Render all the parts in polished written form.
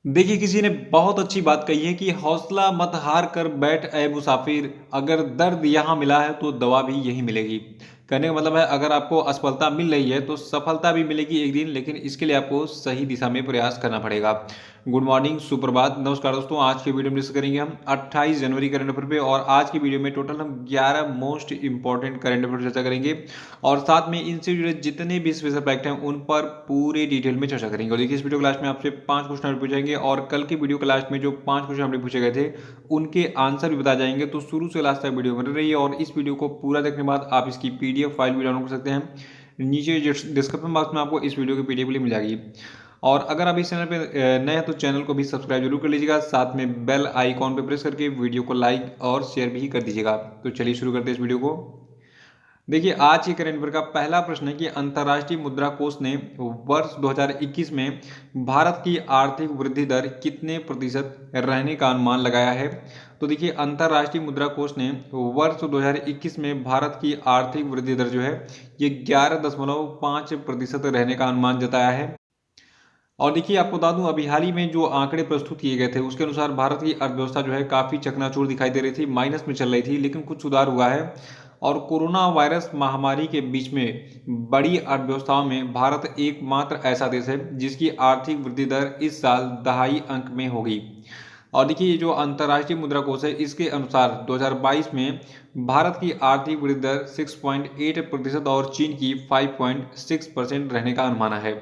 देखिए, किसी ने बहुत अच्छी बात कही है कि हौसला मत हार कर बैठ ए मुसाफिर, अगर दर्द यहाँ मिला है तो दवा भी यहीं मिलेगी। कहने का मतलब है, अगर आपको असफलता मिल रही है तो सफलता भी मिलेगी एक दिन, लेकिन इसके लिए आपको सही दिशा में प्रयास करना पड़ेगा। गुड मॉर्निंग, सुप्रभात, नमस्कार दोस्तों। आज की वीडियो में डिस्कस करेंगे हम 28 जनवरी करंट अफेयर पे, और आज की वीडियो में टोटल हम 11 मोस्ट इंपॉर्टेंट करंट अफेयर चर्चा करेंगे, और साथ में इनसे जुड़े जितने भी स्पेशल फैक्ट हैं उन पर पूरे डिटेल में चर्चा करेंगे। और देखिए, इस वीडियो के लास्ट में आपसे 5 क्वेश्चन पूछेंगे, और कल की वीडियो के लास्ट में जो 5 क्वेश्चन हमने पूछे गए थे उनके आंसर भी बताए जाएंगे। तो शुरू से लास्ट तक वीडियो बनी रही है, और इस वीडियो को पूरा देखने के बाद आप इसकी पीडीएफ फाइल भी डाउनलोड कर सकते हैं। नीचे डिस्क्रिप्शन बॉक्स में आपको इस वीडियो की पीडीएफ मिल जाएगी। और अगर आप इस चैनल पे नए हैं तो चैनल को भी सब्सक्राइब जरूर कर लीजिएगा, साथ में बेल आइकॉन पे प्रेस करके वीडियो को लाइक और शेयर भी कर दीजिएगा। तो चलिए शुरू करते हैं इस वीडियो को। देखिए, आज के करंट अफेयर का पहला प्रश्न है कि अंतर्राष्ट्रीय मुद्रा कोष ने वर्ष 2021 में भारत की आर्थिक वृद्धि दर कितने प्रतिशत रहने का अनुमान लगाया है। तो देखिए, अंतर्राष्ट्रीय मुद्रा कोष ने वर्ष 2021 में भारत की आर्थिक वृद्धि दर जो है ये 11.5% रहने का अनुमान जताया है। और देखिए, आपको बता दूं, अभी हाल ही में जो आंकड़े प्रस्तुत किए गए थे उसके अनुसार भारत की अर्थव्यवस्था जो है काफी चकनाचूर दिखाई दे रही थी, माइनस में चल रही थी, लेकिन कुछ सुधार हुआ है। और कोरोना वायरस महामारी के बीच में बड़ी अर्थव्यवस्थाओं में भारत एकमात्र ऐसा देश है जिसकी आर्थिक वृद्धि दर इस साल दहाई अंक में होगी। और देखिए, ये जो अंतर्राष्ट्रीय मुद्रा कोष है इसके अनुसार 2022 में भारत की आर्थिक वृद्धि दर 6.8% और चीन की 5.6% रहने का अनुमान है।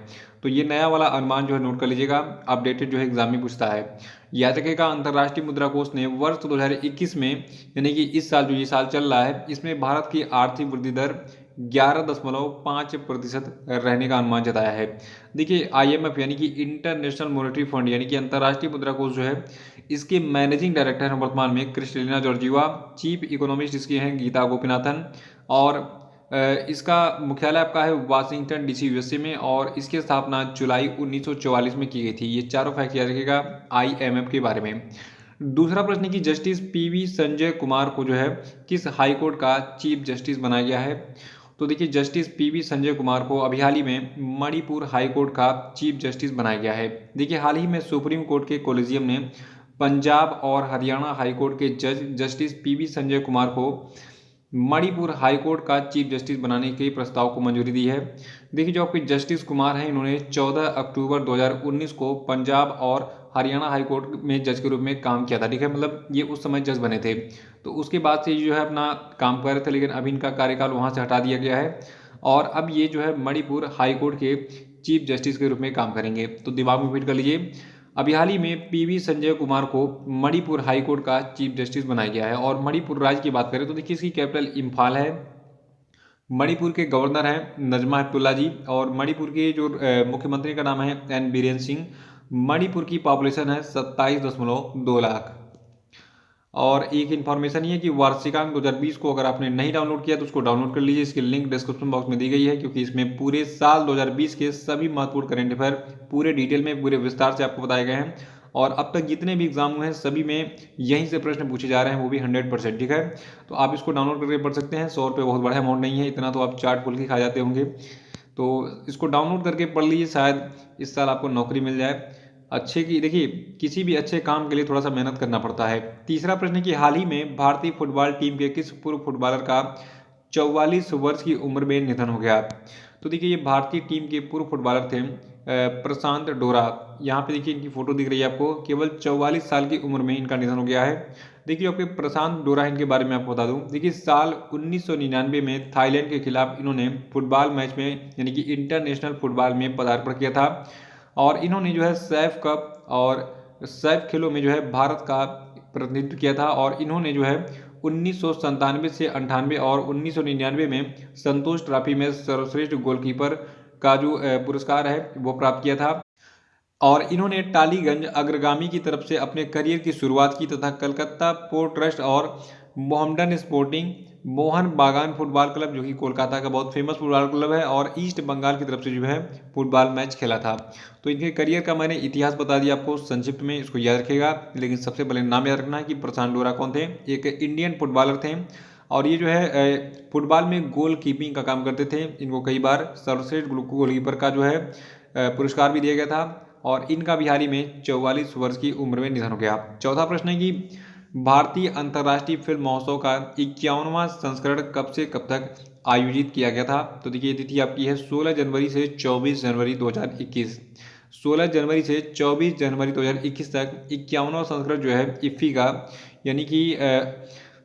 तो ये नया वाला अनुमान जो है नोट कर लीजिएगा, अपडेटेड जो है एग्जाम में पूछता है। याद रखिएगा, अंतर्राष्ट्रीय मुद्रा कोष ने वर्ष 2021 में, यानी कि इस साल जो ये साल चल रहा है, इसमें भारत की आर्थिक वृद्धि दर 11.5% रहने का अनुमान जताया है। देखिए, आईएमएफ यानी कि इंटरनेशनल मॉनेटरी फंड यानी कि अंतर्राष्ट्रीय मुद्रा कोष जो है इसके मैनेजिंग डायरेक्टर हैं वर्तमान में क्रिस्टलिना जॉर्जिवा। चीफ इकोनॉमिस्ट इसके हैं गीता गोपीनाथन। और इसका मुख्यालय आपका है वाशिंगटन डीसी यूएसए में, और इसकी स्थापना जुलाई 1944 में की गई थी। ये चारों फैक्ट याद रखिएगा आईएमएफ के बारे में। दूसरा प्रश्न है कि जस्टिस पीवी संजय कुमार को जो है किस हाई कोर्ट का चीफ जस्टिस बनाया गया है। तो देखिए, जस्टिस पीवी संजय कुमार को अभी हाल ही में मणिपुर हाई कोर्ट का चीफ जस्टिस बनाया गया है। देखिए, हाल ही में सुप्रीम कोर्ट के कोलेजियम ने पंजाब और हरियाणा हाई कोर्ट के जज जस्टिस पीवी संजय कुमार को मणिपुर हाई कोर्ट का चीफ जस्टिस बनाने के प्रस्ताव को मंजूरी दी है। देखिए, जो आपके जस्टिस कुमार हैं इन्होंने 14 अक्टूबर 2019 को पंजाब और हरियाणा हाई कोर्ट में जज के रूप में काम किया था। ठीक है, मतलब ये उस समय जज बने थे। तो उसके बाद से ये जो है अपना काम कर रहे थे, लेकिन अभी इनका कार्यकाल वहाँ से हटा दिया गया है, और अब ये जो है मणिपुर हाई कोर्ट के चीफ जस्टिस के रूप में काम करेंगे। तो दिमाग में फिट कर लीजिए, अभी हाल ही में पीवी संजय कुमार को मणिपुर हाई कोर्ट का चीफ जस्टिस बनाया गया है। और मणिपुर राज्य की बात करें तो देखिए, इसकी कैपिटल इम्फाल है। मणिपुर के गवर्नर हैं नजमा हेपतुल्ला जी, और मणिपुर के जो मुख्यमंत्री का नाम है एन बीरेन सिंह। मणिपुर की पॉपुलेशन है 27.2 लाख। और एक इन्फॉर्मेशन ये है कि वार्षिकांक 2020 को अगर आपने नहीं डाउनलोड किया तो उसको डाउनलोड कर लीजिए, इसकी लिंक डिस्क्रिप्शन बॉक्स में दी गई है, क्योंकि इसमें पूरे साल 2020 के सभी महत्वपूर्ण करंट अफेयर पूरे डिटेल में पूरे विस्तार से आपको बताए गए हैं। और अब तक जितने भी एग्जाम हुए हैं सभी में यहीं से प्रश्न पूछे जा रहे हैं, वो भी 100%। ठीक है, तो आप इसको डाउनलोड करके पढ़ सकते हैं। 100 रुपये बहुत बड़ा अमाउंट नहीं है, इतना तो आप चाट खोल के खा जाते होंगे। तो इसको डाउनलोड करके पढ़ लीजिए, शायद इस साल आपको नौकरी मिल जाए अच्छे की। देखिए, किसी भी अच्छे काम के लिए थोड़ा सा मेहनत करना पड़ता है। तीसरा प्रश्न है कि हाल ही में भारतीय फुटबॉल टीम के किस पूर्व फुटबॉलर का 44 वर्ष की उम्र में निधन हो गया। तो देखिए, ये भारतीय टीम के पूर्व फुटबॉलर थे प्रशांत डोरा। यहाँ पे देखिए इनकी फोटो दिख रही है आपको, केवल 44 साल की उम्र में इनका निधन हो गया है। देखिए, आपके प्रशांत डोरा इनके बारे में आपको बता दूं, देखिए साल 1999 में थाईलैंड के खिलाफ इन्होंने फुटबॉल मैच में यानी कि इंटरनेशनल फुटबॉल में पदार्पण किया था। और इन्होंने जो है सैफ कप और सैफ खेलों में जो है भारत का प्रतिनिधित्व किया था। और इन्होंने जो है 1997 से 98 और 1999 में संतोष ट्रॉफी में सर्वश्रेष्ठ गोलकीपर का जो पुरस्कार है वो प्राप्त किया था। और इन्होंने टालीगंज अग्रगामी की तरफ से अपने करियर की शुरुआत की, तथा कलकत्ता पोर्ट ट्रस्ट और मोहम्मडन स्पोर्टिंग मोहन बागान फुटबॉल क्लब जो कि कोलकाता का बहुत फेमस फुटबॉल क्लब है, और ईस्ट बंगाल की तरफ से जो है फुटबॉल मैच खेला था। तो इनके करियर का मैंने इतिहास बता दिया आपको संक्षिप्त में, इसको याद रखेगा। लेकिन सबसे पहले नाम याद रखना है कि प्रशांत डोरा कौन थे। एक इंडियन फुटबॉलर थे, और ये जो है फुटबॉल में गोल कीपिंग का काम करते थे। इनको कई बार सर्वश्रेष्ठ गोलकीपर का जो है पुरस्कार भी दिया गया था। और इनका भी हाल ही में 44 वर्ष की उम्र में निधन हो गया। चौथा प्रश्न है कि भारतीय अंतर्राष्ट्रीय फिल्म महोत्सव का 51वां संस्करण कब से कब तक आयोजित किया गया था? तो देखिए तिथि आपकी है 16 जनवरी से 24 जनवरी 2021। 16 जनवरी से 24 जनवरी 2021 तक 51वां संस्करण जो है इफ्फी का, यानी कि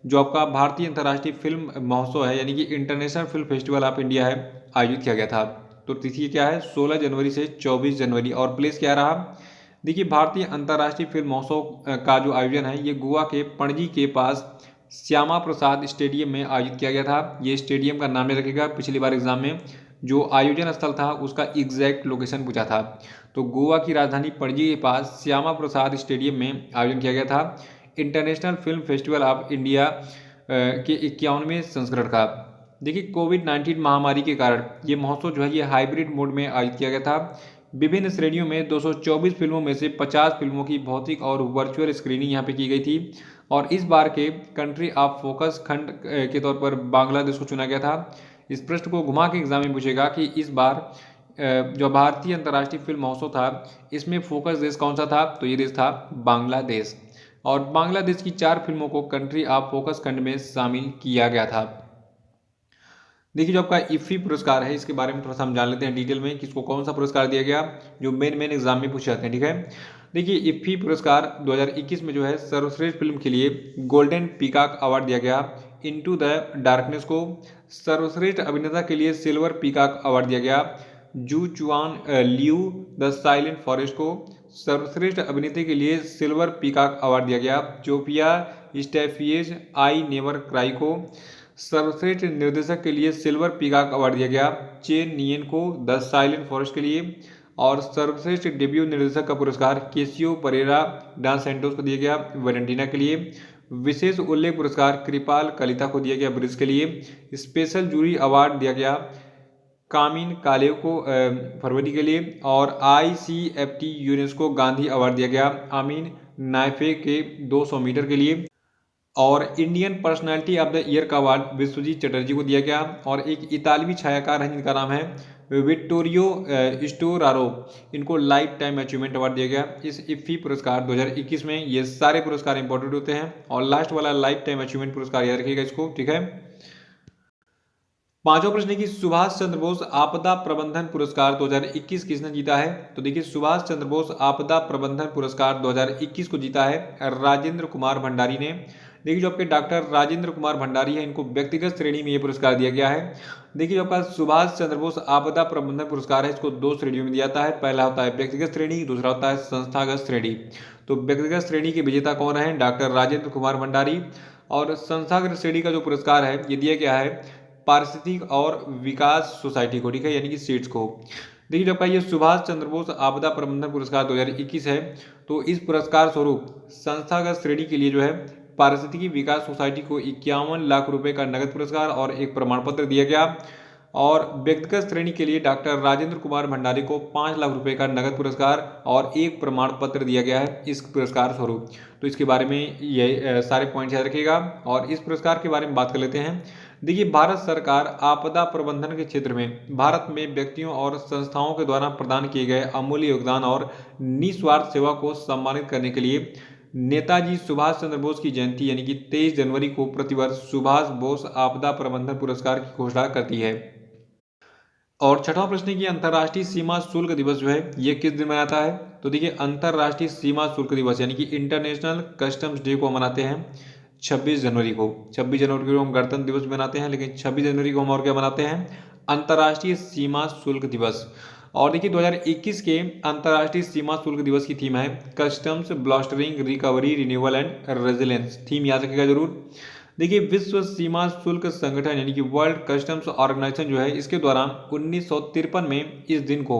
जो आपका भारतीय अंतर्राष्ट्रीय फिल्म महोत्सव है, यानी कि international film festival of India है, आयोजित किया गया था। तो तिथि क्या है? 16 जनवरी से 24 जनवरी। और प्लेस क्या रहा? देखिए भारतीय अंतर्राष्ट्रीय फिल्म महोत्सव का जो आयोजन है ये गोवा के पणजी के पास श्यामा प्रसाद स्टेडियम में आयोजित किया गया था। ये स्टेडियम का नाम रखेगा, पिछली बार एग्जाम में जो आयोजन स्थल था उसका एग्जैक्ट लोकेशन पूछा था। तो गोवा की राजधानी पणजी के पास श्यामा प्रसाद स्टेडियम में आयोजन किया गया था international film festival of India के 51वें संस्करण का। देखिए कोविड-19 महामारी के कारण ये महोत्सव जो है ये हाइब्रिड मोड में आयोजित किया गया था। विभिन्न श्रेणियों में 224 फिल्मों में से 50 फिल्मों की भौतिक और वर्चुअल स्क्रीनिंग यहाँ पे की गई थी। और इस बार के कंट्री ऑफ फोकस खंड के तौर पर बांग्लादेश को चुना गया था। इस प्रश्न को घुमा के एग्जाम में पूछेगा कि इस बार जो भारतीय अंतर्राष्ट्रीय फिल्म महोत्सव था इसमें फोकस देश कौन सा था? तो ये देश था बांग्लादेश। और बांग्लादेश की 4 फिल्मों को कंट्री ऑफ फोकस खंड में शामिल किया गया था। देखिए जो आपका इफ्फी पुरस्कार है इसके बारे में थोड़ा सा हम जान लेते हैं डिटेल में, किसको कौन सा पुरस्कार दिया गया, जो मेन एग्जाम में पूछे जाते हैं। ठीक है, देखिए इफ्फी पुरस्कार 2021 में जो है सर्वश्रेष्ठ फिल्म के लिए गोल्डन पीकॉक अवार्ड दिया गया इनटू द डार्कनेस को। सर्वश्रेष्ठ अभिनेता के लिए सिल्वर पीकॉक अवार्ड दिया गया जू चुआन लियू द साइलेंट फॉरेस्ट को। सर्वश्रेष्ठ अभिनेत्री के लिए सिल्वर पीकॉक अवार्ड दिया गया जोपिया स्टेफिएज आई नेवर क्राई को। सर्वश्रेष्ठ निर्देशक के लिए सिल्वर पीकॉक अवार्ड दिया गया चेन नियन को द साइलेंट फॉरेस्ट के लिए। और सर्वश्रेष्ठ डेब्यू निर्देशक का पुरस्कार केसियो परेरा डा सेंटोस को दिया गया वेलेंटीना के लिए। विशेष उल्लेख पुरस्कार कृपाल कलिता को दिया गया ब्रिज के लिए। स्पेशल जूरी अवार्ड दिया गया कामिन कालेव को फरवरी के लिए। और ICFT यूनेस्को गांधी अवार्ड दिया गया आमीन नाइफे के 200 मीटर के लिए। और Indian personality of the year का अवार्ड विश्वजीत चटर्जी को दिया गया। और एक इतालवी छायाकार हैं जिनका नाम है विक्टोरियो स्टोरारो, इनको लाइफ टाइम अचीवमेंट अवार्ड दिया गया इस इफ्फी पुरस्कार 2021 में। ये सारे पुरस्कार इंपॉर्टेंट होते हैं। और लास्ट वाला लाइफ टाइम अचीवमेंट पुरस्कार याद रखिएगा इसको। ठीक है, पांचवा प्रश्न है कि सुभाष चंद्र बोस आपदा प्रबंधन पुरस्कार 2021 किसने जीता है? तो देखिए सुभाष चंद्र बोस आपदा प्रबंधन पुरस्कार 2021 को जीता है राजेंद्र कुमार भंडारी ने। देखिए जो आपके डॉक्टर राजेंद्र कुमार भंडारी है इनको व्यक्तिगत श्रेणी में ये पुरस्कार दिया गया है। देखिए जो आपका सुभाष चंद्र बोस आपदा प्रबंधन पुरस्कार है इसको 2 श्रेणियों में दिया जाता है। पहला होता है व्यक्तिगत श्रेणी, दूसरा होता है संस्थागत श्रेणी। तो व्यक्तिगत श्रेणी के विजेता कौन है? डॉक्टर राजेंद्र कुमार भंडारी। और संस्थागत श्रेणी का जो पुरस्कार है ये दिया गया है पारिस्थितिक और विकास सोसाइटी को। ठीक है, यानी कि सीट्स को। देखिए जब का ये सुभाष चंद्र बोस आपदा प्रबंधन पुरस्कार 2021 है तो इस पुरस्कार स्वरूप संस्थागत श्रेणी के लिए जो है पारिस्थितिकी विकास सोसाइटी को 51 लाख रुपए का नगद पुरस्कार और एक प्रमाण पत्र दिया गया। और व्यक्तिगत श्रेणी के लिए डॉक्टर राजेंद्र कुमार भंडारी को 5 लाख रुपए का नगद पुरस्कार और एक प्रमाण पत्र दिया गया है इस पुरस्कार स्वरूप। तो इसके बारे में ये सारे पॉइंट याद रखिएगा। और इस पुरस्कार के बारे में बात कर लेते हैं। देखिए भारत सरकार आपदा प्रबंधन के क्षेत्र में भारत में व्यक्तियों और संस्थाओं के द्वारा प्रदान किए गए अमूल्य योगदान और निस्वार्थ सेवा को सम्मानित करने के लिए नेताजी सुभाष चंद्र बोस की जयंती यानी कि 23 जनवरी को प्रतिवर्ष सुभाष बोस आपदा प्रबंधन पुरस्कार की घोषणा करती है। और छठवां प्रश्न है कि अंतर्राष्ट्रीय सीमा शुल्क दिवस जो है ये किस दिन मनाता है? तो देखिए अंतर्राष्ट्रीय सीमा शुल्क दिवस यानी कि इंटरनेशनल कस्टम्स डे को मनाते हैं 26 जनवरी को। 26 जनवरी को हम गणतंत्र दिवस मनाते हैं, लेकिन 26 जनवरी को हम और क्या मनाते हैं? अंतर्राष्ट्रीय सीमा शुल्क दिवस। और देखिए 2021 के अंतर्राष्ट्रीय सीमा शुल्क दिवस की थीम है customs bolstering recovery renewal and resilience. Theme याद रखिएगा जरूर। देखिए विश्व सीमा शुल्क संगठन यानी कि वर्ल्ड कस्टम्स ऑर्गेनाइजेशन जो है इसके द्वारा 1953 में इस दिन को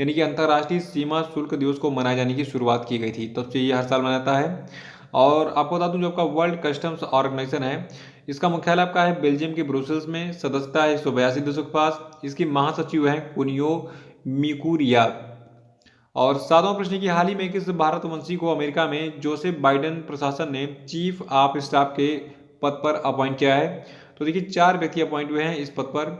यानी कि अंतर्राष्ट्रीय सीमा शुल्क दिवस को मनाए जाने की शुरुआत की गई थी। तब से ये हर साल मनाता है। और आपको बता दूं जो आपका वर्ल्ड कस्टम्स ऑर्गेनाइजेशन है इसका मुख्यालय आपका है बेल्जियम के ब्रुसेल्स में। सदस्यता है 182 देशों के पास। इसकी महासचिव है कुनियो मिकुरिया। और सातवां प्रश्न की हाल ही में किस भारतवंशी को अमेरिका में जोसेफ बाइडेन प्रशासन ने चीफ ऑफ स्टाफ के पद पर अपॉइंट किया है? तो देखिए 4 व्यक्ति अपॉइंट हुए हैं इस पद पर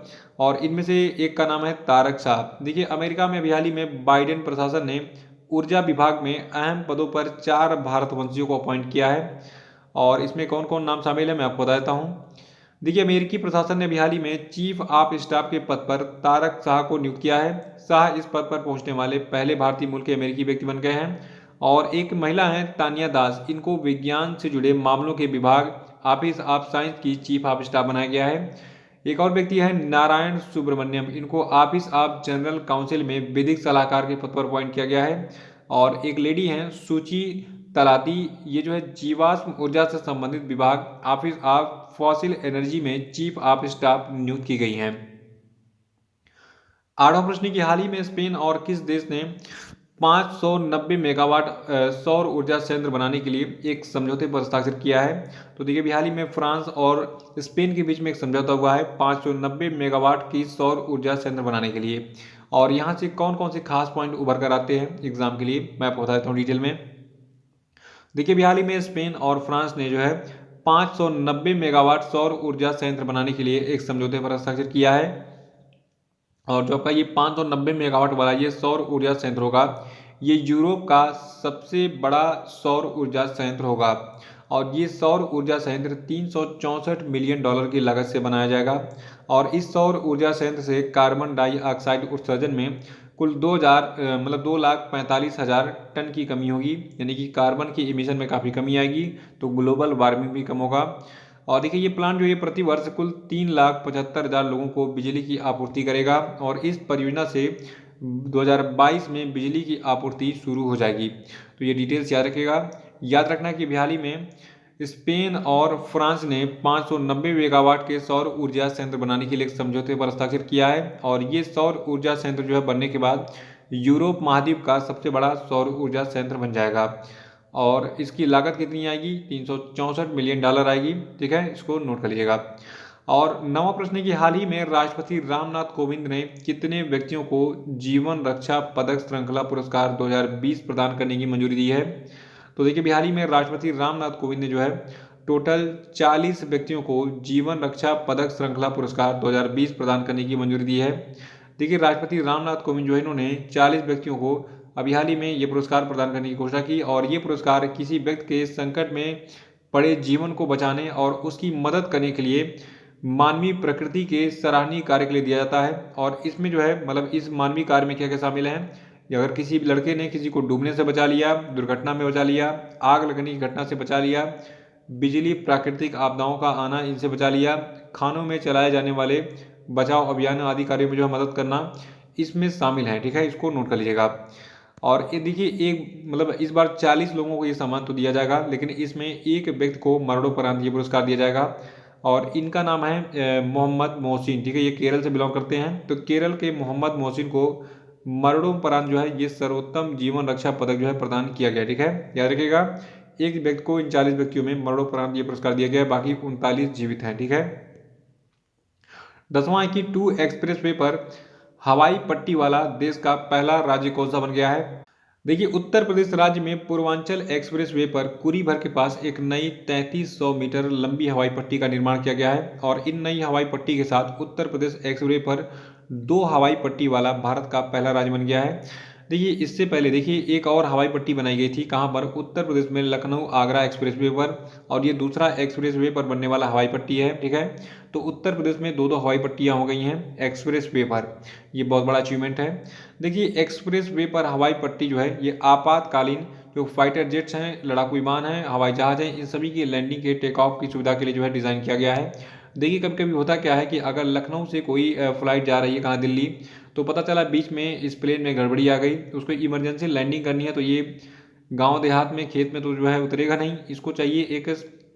और इनमें से एक का नाम है तारक साहब। देखिए अमेरिका में अभी हाल ही में बाइडेन प्रशासन ने ऊर्जा विभाग में अहम पदों पर 4 भारतवंशियों को अपॉइंट किया है। और इसमें कौन कौन नाम शामिल है मैं आपको बताता हूँ। देखिए, अमेरिकी प्रशासन ने अभी हाल ही में चीफ ऑफ स्टाफ के पद पर तारक शाह को नियुक्त किया है। शाह इस पद पर पहुंचने वाले पहले भारतीय मूल के अमेरिकी व्यक्ति बन गए हैं। और एक महिला हैं तानिया दास, इनको विज्ञान से जुड़े मामलों के विभाग ऑफिस ऑफ साइंस की चीफ ऑफ स्टाफ बनाया गया है। एक और व्यक्ति है नारायण सुब्रमण्यम, इनको ऑफिस ऑफ जनरल काउंसिल में विधिक सलाहकार के पद पर अपॉइंट किया गया है। और एक लेडी हैं सुची तलाती, ये जो है जीवाश्म ऊर्जा से संबंधित विभाग ऑफिस ऑफ फॉसिल एनर्जी में चीफ ऑफ स्टाफ नियुक्त की गई हैं। 8वां प्रश्न की हाल ही में स्पेन और किस देश ने 590 मेगावाट सौर ऊर्जा संयंत्र बनाने के लिए एक समझौते पर हस्ताक्षर किया है। तो देखिए, हाल ही में फ्रांस और स्पेन के बीच में एक समझौता हुआ है 590 मेगावाट की सौर ऊर्जा संयंत्र बनाने के लिए। और यहाँ से कौन कौन से खास पॉइंट उभर कर आते हैं एग्जाम के लिए मैं आपको बता देता हूँ डिटेल में। देखिए, हाल ही में स्पेन और फ्रांस ने जो है 590 मेगावाट सौर ऊर्जा संयंत्र बनाने के लिए एक समझौते पर हस्ताक्षर किया है। और जो आपका ये 590 मेगावाट वाला ये सौर ऊर्जा संयंत्र होगा, ये यूरोप का सबसे बड़ा सौर ऊर्जा संयंत्र होगा। और ये सौर ऊर्जा संयंत्र 364 मिलियन डॉलर की लागत से बनाया जाएगा। और इस सौर ऊर्जा संयंत्र से कार्बन डाइऑक्साइड उत्सर्जन में कुल 2,45,000 टन की कमी होगी, यानी कि कार्बन की इमिशन में काफ़ी कमी आएगी, तो ग्लोबल वार्मिंग भी कम होगा। और देखिए, ये प्लांट जो है प्रति वर्ष कुल 3,75,000 लोगों को बिजली की आपूर्ति करेगा। और इस परियोजना से 2022 में बिजली की आपूर्ति शुरू हो जाएगी। तो ये डिटेल्स याद रखिएगा। याद रखना कि हाल ही में स्पेन और फ्रांस ने 590 मेगावाट के सौर ऊर्जा संयंत्र बनाने के लिए एक समझौते पर हस्ताक्षर किया है। और ये सौर ऊर्जा संयंत्र जो है बनने के बाद यूरोप महाद्वीप का सबसे बड़ा सौर ऊर्जा संयंत्र बन जाएगा। और इसकी लागत कितनी आएगी, 364 मिलियन डॉलर आएगी। ठीक है, इसको नोट कर लीजिएगा। और 9वां प्रश्न है कि हाल ही में राष्ट्रपति रामनाथ कोविंद ने कितने व्यक्तियों को जीवन रक्षा पदक श्रृंखला पुरस्कार 2020 प्रदान करने की मंजूरी दी है। तो देखिए, हाल ही में राष्ट्रपति रामनाथ कोविंद ने जो है टोटल 40 व्यक्तियों को जीवन रक्षा पदक श्रृंखला पुरस्कार 2020 प्रदान करने की मंजूरी दी है। देखिए, राष्ट्रपति रामनाथ कोविंद जो है इन्होंने 40 व्यक्तियों को अभी हाल ही में ये पुरस्कार प्रदान करने की घोषणा की। और ये पुरस्कार किसी व्यक्ति के संकट में पड़े जीवन को बचाने और उसकी मदद करने के लिए मानवीय प्रकृति के सराहनीय कार्य के लिए दिया जाता है। और इसमें जो है मतलब इस मानवीय कार्य में क्या क्या शामिल है, अगर किसी लड़के ने किसी को डूबने से बचा लिया, दुर्घटना में बचा लिया, आग लगने की घटना से बचा लिया, बिजली प्राकृतिक आपदाओं का आना इनसे बचा लिया, खानों में चलाए जाने वाले बचाव अभियान आदि कार्यों में जो है मदद करना, इसमें शामिल है। ठीक है, इसको नोट कर लीजिएगा। और ये देखिए, एक मतलब इस बार 40 लोगों को ये सम्मान तो दिया जाएगा, लेकिन इसमें एक व्यक्ति को मरणोपरांत ये पुरस्कार दिया जाएगा। और इनका नाम है मोहम्मद मोहसिन। ठीक है, ये केरल से बिलोंग करते हैं। तो केरल के मोहम्मद मोहसिन को मरणोपरांत जो है ये सर्वोत्तम जीवन रक्षा पदक जो है प्रदान किया गया। ठीक है, याद रखिएगा, एक व्यक्ति को इन 40 व्यक्तियों में मरणोपरांत ये पुरस्कार दिया गया है, बाकी 39 जीवित हैं। ठीक है। 10वां है कि 2 एक्सप्रेस वे पर हवाई पट्टी वाला देश का पहला राज्य कौन सा बन गया है। देखिए, उत्तर प्रदेश राज्य में पूर्वांचल एक्सप्रेस वे पर कुरी भर के पास एक नई 3300 मीटर लंबी हवाई पट्टी का निर्माण किया गया है। और इन नई हवाई पट्टी के साथ उत्तर प्रदेश एक्सप्रेस वे पर 2 हवाई पट्टी वाला भारत का पहला राज्य बन गया है। देखिए, इससे पहले देखिए एक और हवाई पट्टी बनाई गई थी, कहाँ पर, उत्तर प्रदेश में लखनऊ आगरा एक्सप्रेस वे पर। और ये दूसरा एक्सप्रेस वे पर बनने वाला हवाई पट्टी है। ठीक है, तो उत्तर प्रदेश में 2 हवाई पट्टियाँ हो गई हैं एक्सप्रेस वे पर। ये बहुत बड़ा अचीवमेंट है। देखिए, एक्सप्रेस वे पर हवाई पट्टी जो है ये आपातकालीन जो फाइटर जेट्स हैं, लड़ाकू विमान हैं, हवाई जहाज हैं, इन सभी की लैंडिंग के टेक ऑफ की सुविधा के लिए जो है डिज़ाइन किया गया है। देखिए, कभी कभी होता क्या है कि अगर लखनऊ से कोई फ्लाइट जा रही है कहाँ, दिल्ली, तो पता चला बीच में इस प्लेन में गड़बड़ी आ गई, तो उसको इमरजेंसी लैंडिंग करनी है, तो ये गांव देहात में खेत में तो जो है उतरेगा नहीं, इसको चाहिए एक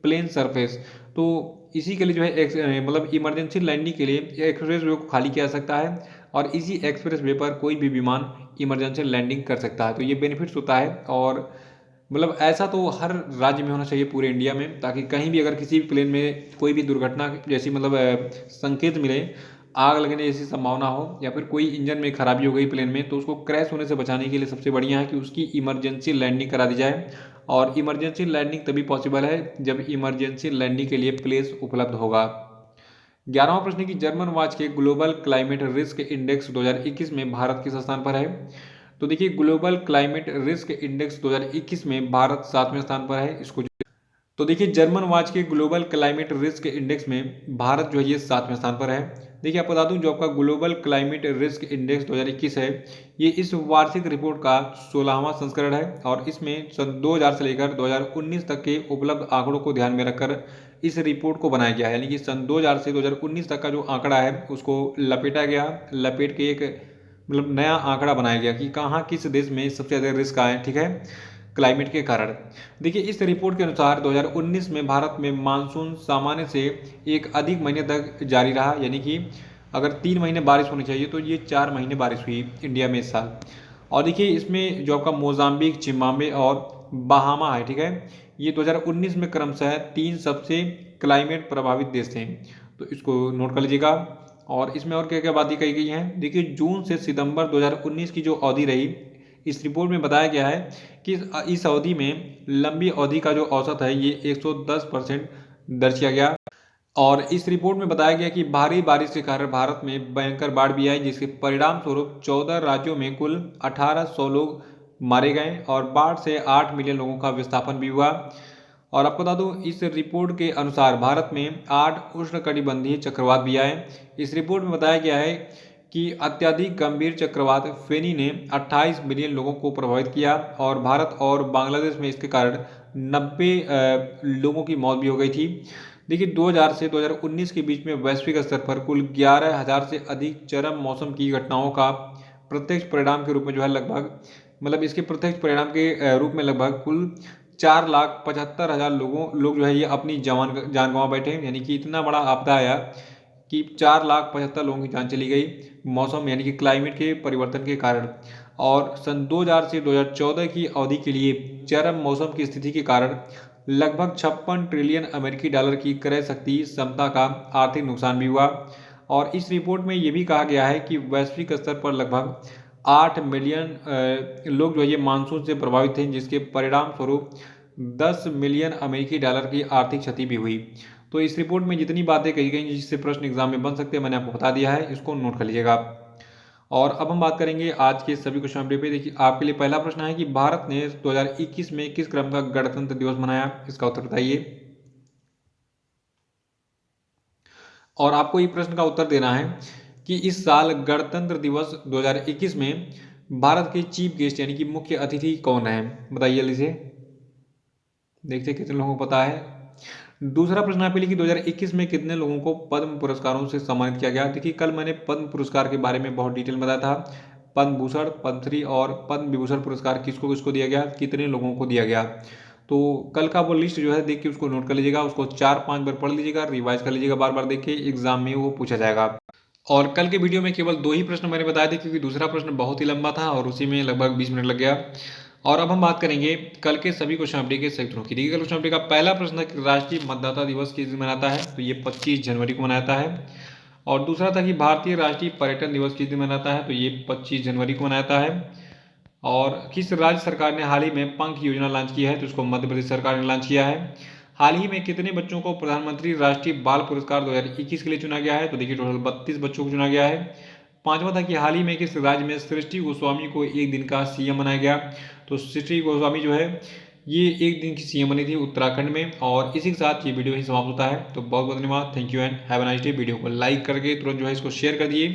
प्लेन सरफेस। तो इसी के लिए जो है मतलब इमरजेंसी लैंडिंग के लिए एक्सप्रेस वे को खाली किया जा सकता है। और इसी एक्सप्रेस वे पर कोई भी विमान इमरजेंसी लैंडिंग कर सकता है। तो ये बेनिफिट्स होता है। और मतलब ऐसा तो हर राज्य में होना चाहिए पूरे इंडिया में, ताकि कहीं भी अगर किसी भी प्लेन में कोई भी दुर्घटना जैसी मतलब संकेत मिले, आग लगने जैसी संभावना हो, या फिर कोई इंजन में खराबी हो गई प्लेन में, तो उसको क्रैश होने से बचाने के लिए सबसे बढ़िया है कि उसकी इमरजेंसी लैंडिंग करा दी जाए। और इमरजेंसी लैंडिंग तभी पॉसिबल है जब इमरजेंसी लैंडिंग के लिए प्लेस उपलब्ध होगा। 11वां प्रश्न की जर्मन वाच के ग्लोबल क्लाइमेट रिस्क इंडेक्स 2021 में भारत किस स्थान पर है। तो देखिए ग्लोबल क्लाइमेट रिस्क इंडेक्स 2021 में भारत 7वें स्थान पर है। इसको तो देखिए जर्मन वॉच के ग्लोबल क्लाइमेट रिस्क इंडेक्स में भारत जो है ये 7वें स्थान पर है। देखिए आपको बता दूं जो आपका ग्लोबल क्लाइमेट रिस्क इंडेक्स 2021 है, ये इस वार्षिक रिपोर्ट का 16वां संस्करण है और इसमें सन 2000 से लेकर 2019 तक के उपलब्ध आंकड़ों को ध्यान में रखकर इस रिपोर्ट को बनाया गया है। यानी कि सन 2000 से 2019 तक का जो आंकड़ा है उसको लपेटा गया, लपेट के एक मतलब नया आंकड़ा बनाया गया कि कहाँ किस देश में सबसे ज़्यादा रिस्क आए, ठीक है, क्लाइमेट के कारण। देखिए इस रिपोर्ट के अनुसार 2019 में भारत में मानसून सामान्य से एक अधिक महीने तक जारी रहा। यानी कि अगर 3 महीने बारिश होनी चाहिए तो ये 4 महीने बारिश हुई इंडिया में इस साल। और देखिए इसमें जो आपका मोजाम्बिक, जिम्बाब्वे और बहामा है, ठीक है, ये 2019 में क्रमशः 3 सबसे क्लाइमेट प्रभावित देश थे। तो इसको नोट कर लीजिएगा। और इसमें और क्या क्या बातें कही गई हैं, देखिए जून से सितंबर 2019 की जो अवधि रही, इस रिपोर्ट में बताया गया है कि इस अवधि में लंबी अवधि का जो औसत है ये 110% दर्ज किया गया। और इस रिपोर्ट में बताया गया कि भारी बारिश के कारण भारत में भयंकर बाढ़ भी आई, जिसके परिणाम स्वरूप 14 राज्यों में कुल 1800 लोग मारे गए और बाढ़ से 8 मिलियन लोगों का विस्थापन भी हुआ। और आपको बता दूं इस रिपोर्ट के अनुसार भारत में 8 उष्णकटिबंधीय चक्रवात भी आए। इस रिपोर्ट में बताया गया है कि अत्यधिक गंभीर चक्रवात फेनी ने 28 मिलियन लोगों को प्रभावित किया और भारत और बांग्लादेश में इसके कारण 90 लोगों की मौत भी हो गई थी। देखिए 2000 से 2019 के बीच में वैश्विक स्तर पर कुल 11,000 से अधिक चरम मौसम की घटनाओं का प्रत्यक्ष परिणाम के रूप में जो है लगभग मतलब इसके प्रत्यक्ष परिणाम के रूप में लगभग कुल 4,75,000 लोग जो है ये अपनी जान गंवा बैठे। यानी कि इतना बड़ा आपदा आया कि 4,75,000 लोगों की जान चली गई मौसम यानी कि क्लाइमेट के परिवर्तन के कारण। और सन 2000 से 2014 की अवधि के लिए चरम मौसम की स्थिति के कारण लगभग 56 ट्रिलियन अमेरिकी डॉलर की क्रय शक्ति क्षमता का आर्थिक नुकसान भी हुआ। और इस रिपोर्ट में ये भी कहा गया है कि वैश्विक स्तर पर लगभग 8 मिलियन लोग जो है ये मानसून से प्रभावित थे, जिसके परिणाम स्वरूप 10 मिलियन अमेरिकी डॉलर की आर्थिक क्षति भी हुई। तो इस रिपोर्ट में जितनी बातें कही गई जिससे प्रश्न एग्जाम में बन सकते हैं मैंने आपको बता दिया है, इसको नोट कर लीजिएगा। और अब हम बात करेंगे आज के सभी क्वेश्चन अपडेट पे। देखिए आपके लिए पहला प्रश्न है कि भारत ने 2021 में किस क्रम का गणतंत्र दिवस मनाया, इसका उत्तर बताइए। और आपको ये प्रश्न का उत्तर देना है कि इस साल गणतंत्र दिवस 2021 में भारत के चीफ गेस्ट यानी कि मुख्य अतिथि कौन है, बताइए जल्दी से, देखते हैं कितने लोगों को पता है। दूसरा प्रश्न आपके लिए कि 2021 में कितने लोगों को पद्म पुरस्कारों से सम्मानित किया गया। देखिए कल मैंने पद्म पुरस्कार के बारे में बहुत डिटेल बताया था, पद्म भूषण, पद्मश्री और पद्म विभूषण पुरस्कार किसको किसको दिया गया, कितने लोगों को दिया गया। तो कल का वो लिस्ट जो है देख के उसको नोट कर लीजिएगा, उसको 4-5 बार पढ़ लीजिएगा, रिवाइज कर लीजिएगा, बार बार देख के एग्जाम में वो पूछा जाएगा। और कल के वीडियो में केवल 2 ही प्रश्न मैंने बताए थे क्योंकि दूसरा प्रश्न बहुत ही लंबा था और उसी में लगभग 20 मिनट लग गया। और अब हम बात करेंगे कल के सभी क्वेश्चन अपडेट के सेक्टरों की। देखिए कल क्वेश्चन अपडेट का पहला प्रश्न है कि राष्ट्रीय मतदाता दिवस किस दिन मनाता है, तो ये 25 जनवरी को मनाता है। और दूसरा था कि भारतीय राष्ट्रीय पर्यटन दिवस किस दिन मनाता है, तो ये 25 जनवरी को मनाता है। और किस राज्य सरकार ने हाल ही में पंख योजना लॉन्च की है, तो उसको मध्य प्रदेश सरकार ने लॉन्च किया है। हाल ही में कितने बच्चों को प्रधानमंत्री राष्ट्रीय बाल पुरस्कार 2021 के लिए चुना गया है, तो देखिए टोटल 32 बच्चों को चुना गया है। पांचवा था कि हाल ही में किस राज्य में सृष्टि गोस्वामी को एक दिन का सीएम बनाया गया, तो सृष्टि गोस्वामी जो है ये एक दिन की सीएम बनी थी उत्तराखंड में। और इसी के साथ ये वीडियो ही समाप्त होता है। तो बहुत बहुत धन्यवाद, thank you and have a nice day. Video को लाइक करके तुरंत जो है इसको शेयर कर दिए,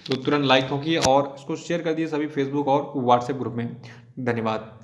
तो तुरंत लाइक होगी और इसको शेयर कर दिए सभी फेसबुक और व्हाट्सएप ग्रुप में। धन्यवाद।